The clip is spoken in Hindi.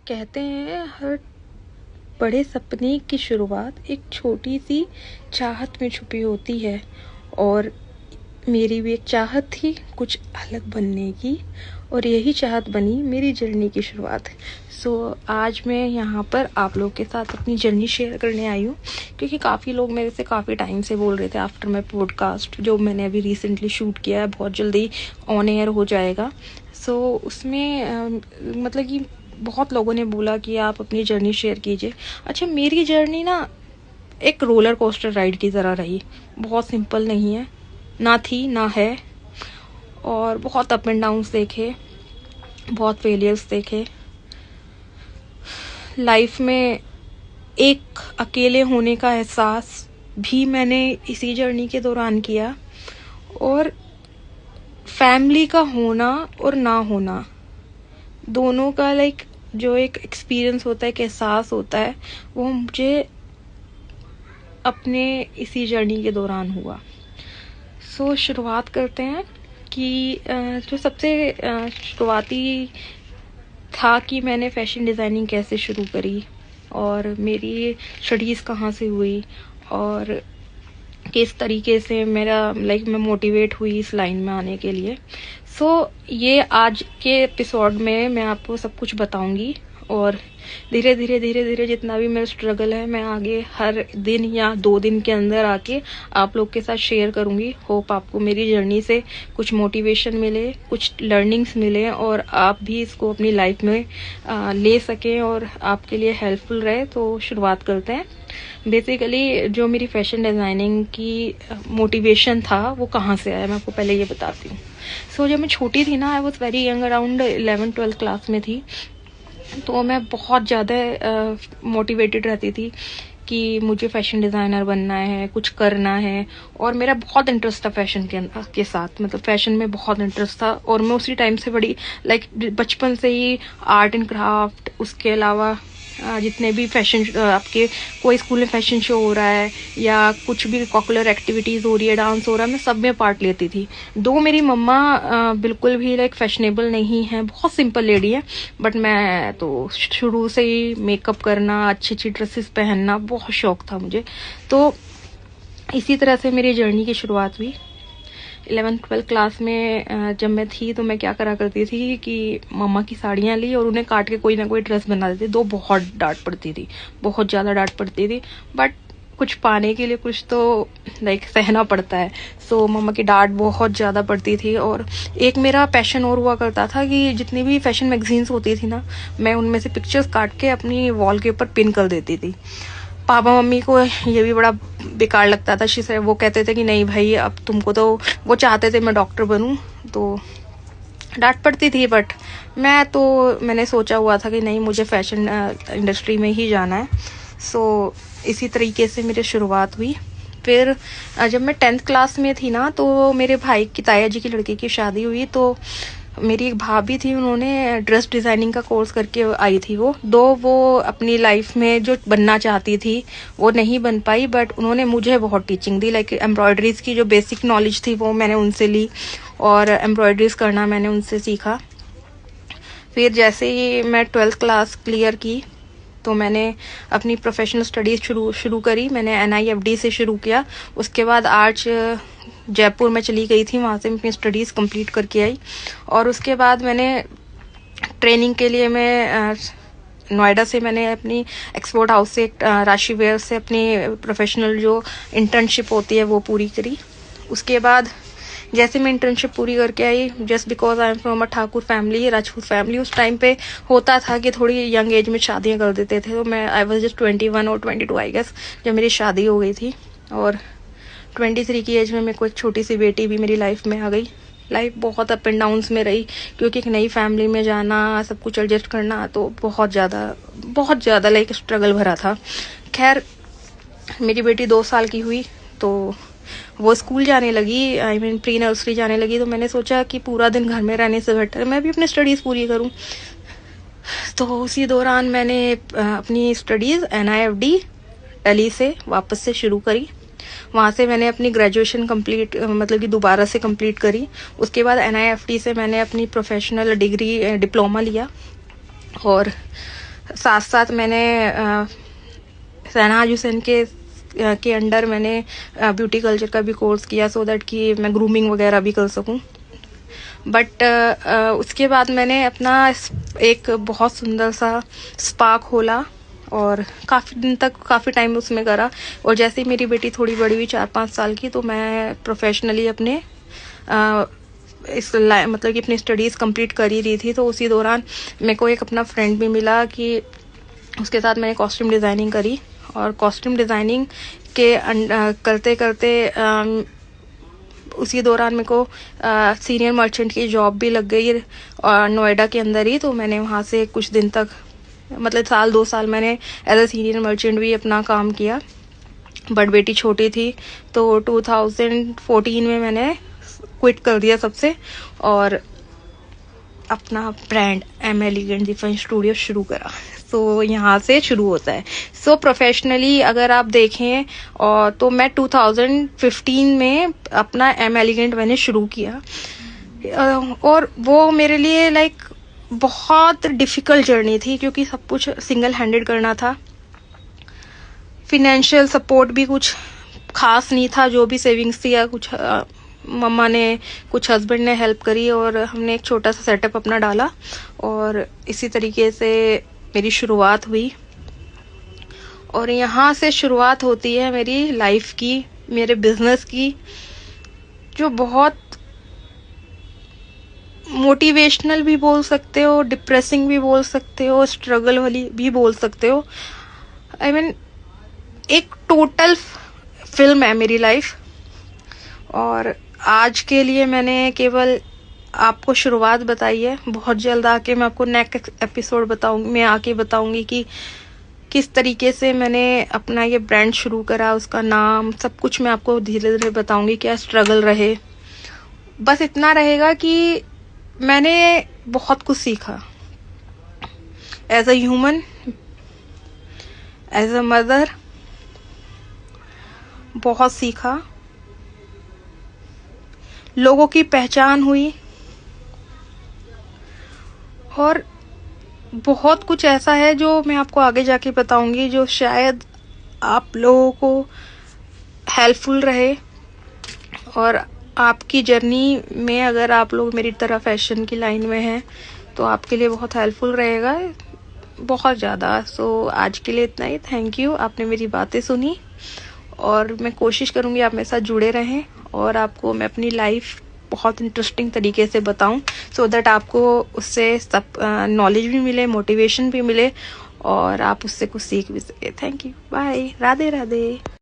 कहते हैं हर बड़े सपने की शुरुआत एक छोटी सी चाहत में छुपी होती है। और मेरी भी एक चाहत थी कुछ अलग बनने की, और यही चाहत बनी मेरी जर्नी की शुरुआत। आज मैं यहाँ पर आप लोग के साथ अपनी जर्नी शेयर करने आई हूँ, क्योंकि काफ़ी लोग मेरे से काफ़ी टाइम से बोल रहे थे आफ्टर माई पॉडकास्ट जो मैंने अभी रिसेंटली शूट किया है, बहुत जल्दी ऑन एयर हो जाएगा। उसमें मतलब कि बहुत लोगों ने बोला कि आप अपनी जर्नी शेयर कीजिए। अच्छा, मेरी जर्नी ना एक रोलर कोस्टर राइड की तरह रही। बहुत सिंपल नहीं है, ना थी ना है, और बहुत अप एंड डाउन्स देखे, बहुत फेलियर्स देखे। लाइफ में एक अकेले होने का एहसास भी मैंने इसी जर्नी के दौरान किया, और फैमिली का होना और ना होना दोनों का जो एक एक्सपीरियंस होता है, एक एहसास होता है, वो मुझे अपने इसी जर्नी के दौरान हुआ। शुरुआत करते हैं कि जो सबसे शुरुआती था कि मैंने फैशन डिज़ाइनिंग कैसे शुरू करी, और मेरी स्टडीज़ कहाँ से हुई, और किस तरीके से मैं मोटिवेट हुई इस लाइन में आने के लिए। ये आज के एपिसोड में मैं आपको सब कुछ बताऊंगी, और धीरे धीरे जितना भी मेरा स्ट्रगल है मैं आगे हर दिन या 2 दिन के अंदर आके आप लोग के साथ शेयर करूंगी। होप आपको मेरी जर्नी से कुछ मोटिवेशन मिले, कुछ लर्निंग्स मिले, और आप भी इसको अपनी लाइफ में ले सकें और आपके लिए हेल्पफुल रहे। तो शुरुआत करते हैं। बेसिकली जो मेरी फैशन डिज़ाइनिंग की मोटिवेशन था वो कहाँ से आया, मैं आपको पहले ये बताती हूँ। जब मैं छोटी थी ना, I was very young, around 11-12 class में थी, तो मैं बहुत ज़्यादा मोटिवेटेड रहती थी कि मुझे फैशन डिज़ाइनर बनना है, कुछ करना है। और मेरा बहुत इंटरेस्ट था फैशन के साथ, मतलब फैशन में बहुत इंटरेस्ट था। और मैं उसी टाइम से बड़ी बचपन से ही आर्ट एंड क्राफ्ट, उसके अलावा जितने भी फैशन आपके कोई स्कूल में फैशन शो हो रहा है या कुछ भी कॉकुलर एक्टिविटीज़ हो रही है, डांस हो रहा है, मैं सब में पार्ट लेती थी। मेरी मम्मा बिल्कुल भी फैशनेबल नहीं है, बहुत सिंपल लेडी है, बट मैं तो शुरू से ही मेकअप करना, अच्छी अच्छी ड्रेसेस पहनना बहुत शौक था मुझे। तो इसी तरह से मेरी जर्नी की शुरुआत हुई। 11th-12th क्लास में जब मैं थी तो मैं क्या करा करती थी कि मम्मा की साड़ियाँ ली और उन्हें काट के कोई ना कोई ड्रेस बना देती। बहुत डांट पड़ती थी, बहुत ज़्यादा डांट पड़ती थी, बट कुछ पाने के लिए कुछ तो सहना पड़ता है। मम्मा की डांट बहुत ज़्यादा पड़ती थी। और एक मेरा पैशन और हुआ करता था कि जितनी भी फैशन मैगजीन्स होती थी ना, मैं उनमें से पिक्चर्स काट के अपनी वॉल के ऊपर पिन कर देती थी। पापा मम्मी को ये भी बड़ा बेकार लगता था। से वो कहते थे कि नहीं भाई, अब तुमको तो, वो चाहते थे मैं डॉक्टर बनूं, तो डांट पड़ती थी। बट मैंने सोचा हुआ था कि नहीं, मुझे फैशन इंडस्ट्री में ही जाना है। इसी तरीके से मेरी शुरुआत हुई। फिर जब मैं 10th क्लास में थी ना, तो मेरे भाई की ताया जी की लड़की की शादी हुई। तो मेरी एक भाभी थी, उन्होंने ड्रेस डिज़ाइनिंग का कोर्स करके आई थी। वो अपनी लाइफ में जो बनना चाहती थी वो नहीं बन पाई, बट उन्होंने मुझे बहुत टीचिंग दी। एम्ब्रॉयडरीज की जो बेसिक नॉलेज थी वो मैंने उनसे ली, और एम्ब्रॉयडरीज करना मैंने उनसे सीखा। फिर जैसे ही मैं 12th क्लास क्लियर की तो मैंने अपनी प्रोफेशनल स्टडीज़ शुरू करी। मैंने NIFD से शुरू किया। उसके बाद आर्च जयपुर में चली गई थी, वहाँ से मैं अपनी स्टडीज़ कंप्लीट करके आई। और उसके बाद मैंने ट्रेनिंग के लिए मैं नोएडा से मैंने अपनी एक्सपोर्ट हाउस से, राशि वेयर से अपनी प्रोफेशनल जो इंटर्नशिप होती है वो पूरी करी। उसके बाद जैसे मैं इंटर्नशिप पूरी करके आई, just because I am from a Thakur family, Rajput family, उस टाइम पे होता था कि थोड़ी यंग एज में शादियां कर देते थे। तो आई वॉज जस्ट 21 और 22 आई गेस जब मेरी शादी हो गई थी। और 23 की एज में मेरे को एक छोटी सी बेटी भी मेरी लाइफ में आ गई। लाइफ बहुत अप एंड डाउन्स में रही, क्योंकि एक नई फैमिली में जाना, सब कुछ एडजस्ट करना, तो बहुत ज़्यादा स्ट्रगल भरा था। खैर, मेरी बेटी 2 साल की हुई तो वो स्कूल जाने लगी, प्री नर्सरी जाने लगी। तो मैंने सोचा कि पूरा दिन घर में रहने से बेटर मैं भी अपनी स्टडीज़ पूरी करूं। तो उसी दौरान मैंने अपनी स्टडीज़ NIFD दिल्ली से वापस से शुरू करी। वहाँ से मैंने अपनी ग्रेजुएशन कंप्लीट, मतलब कि दोबारा से कंप्लीट करी। उसके बाद NIFT से मैंने अपनी प्रोफेशनल डिग्री डिप्लोमा लिया। और साथ साथ मैंने शहनाज हुसैन के अंडर मैंने ब्यूटी कल्चर का भी कोर्स किया, सो दैट कि मैं ग्रूमिंग वगैरह भी कर सकूं। बट उसके बाद मैंने अपना एक बहुत सुंदर सा स्पा खोला और काफ़ी दिन तक काफ़ी टाइम उसमें करा। और जैसे ही मेरी बेटी थोड़ी बड़ी हुई 4-5 साल की, तो मैं प्रोफेशनली अपने मतलब कि अपनी स्टडीज़ कंप्लीट कर ही रही थी। तो उसी दौरान मेरे को एक अपना फ्रेंड भी मिला कि उसके साथ मैंने कॉस्ट्यूम डिज़ाइनिंग करी। और कॉस्ट्यूम डिज़ाइनिंग के करते करते उसी दौरान मेरे को सीनियर मर्चेंट की जॉब भी लग गई नोएडा के अंदर ही। तो मैंने वहाँ से कुछ दिन तक, मतलब 1-2 साल मैंने एज अ सीनियर मर्चेंट भी अपना काम किया। बट बेटी छोटी थी, तो 2014 में मैंने क्विट कर दिया सबसे और अपना brand M elegant define studio शुरू करा। तो यहाँ से शुरू होता है। सो प्रोफेशनली अगर आप देखें और तो मैं 2015 में अपना एम एलिगेंट मैंने शुरू किया। और वो मेरे लिए लाइक बहुत डिफिकल्ट जर्नी थी, क्योंकि सब कुछ सिंगल हैंडेड करना था। फिनेंशियल सपोर्ट भी कुछ खास नहीं था, जो भी सेविंग्स थी या कुछ मम्मा ने, कुछ हस्बैंड ने हेल्प करी और हमने एक छोटा सा सेटअप अपना डाला और इसी तरीके से मेरी शुरुआत हुई। और यहाँ से शुरुआत होती है मेरी लाइफ की, मेरे बिजनेस की, जो बहुत मोटिवेशनल भी बोल सकते हो, डिप्रेसिंग भी बोल सकते हो, स्ट्रगल वाली भी बोल सकते हो। आई मीन एक टोटल फिल्म है मेरी लाइफ। और आज के लिए मैंने केवल आपको शुरुआत बताई है। बहुत जल्द आके मैं आपको नेक्स्ट एपिसोड बताऊंगी कि किस तरीके से मैंने अपना ये ब्रांड शुरू करा, उसका नाम, सब कुछ मैं आपको धीरे धीरे बताऊंगी, क्या स्ट्रगल रहे। बस इतना रहेगा कि मैंने बहुत कुछ सीखा as a human, as a mother, बहुत सीखा, लोगों की पहचान हुई और बहुत कुछ ऐसा है जो मैं आपको आगे जाके बताऊंगी, जो शायद आप लोगों को हेल्पफुल रहे। और आपकी जर्नी में अगर आप लोग मेरी तरह फैशन की लाइन में हैं तो आपके लिए बहुत हेल्पफुल रहेगा, बहुत ज़्यादा। सो आज के लिए इतना ही। थैंक यू, आपने मेरी बातें सुनी और मैं कोशिश करूँगी आप मेरे साथ जुड़े रहें और आपको मैं अपनी लाइफ बहुत इंटरेस्टिंग तरीके से बताऊं, सो दैट आपको उससे सब नॉलेज भी मिले, मोटिवेशन भी मिले और आप उससे कुछ सीख भी सके। Thank you, bye, Radhe Radhe.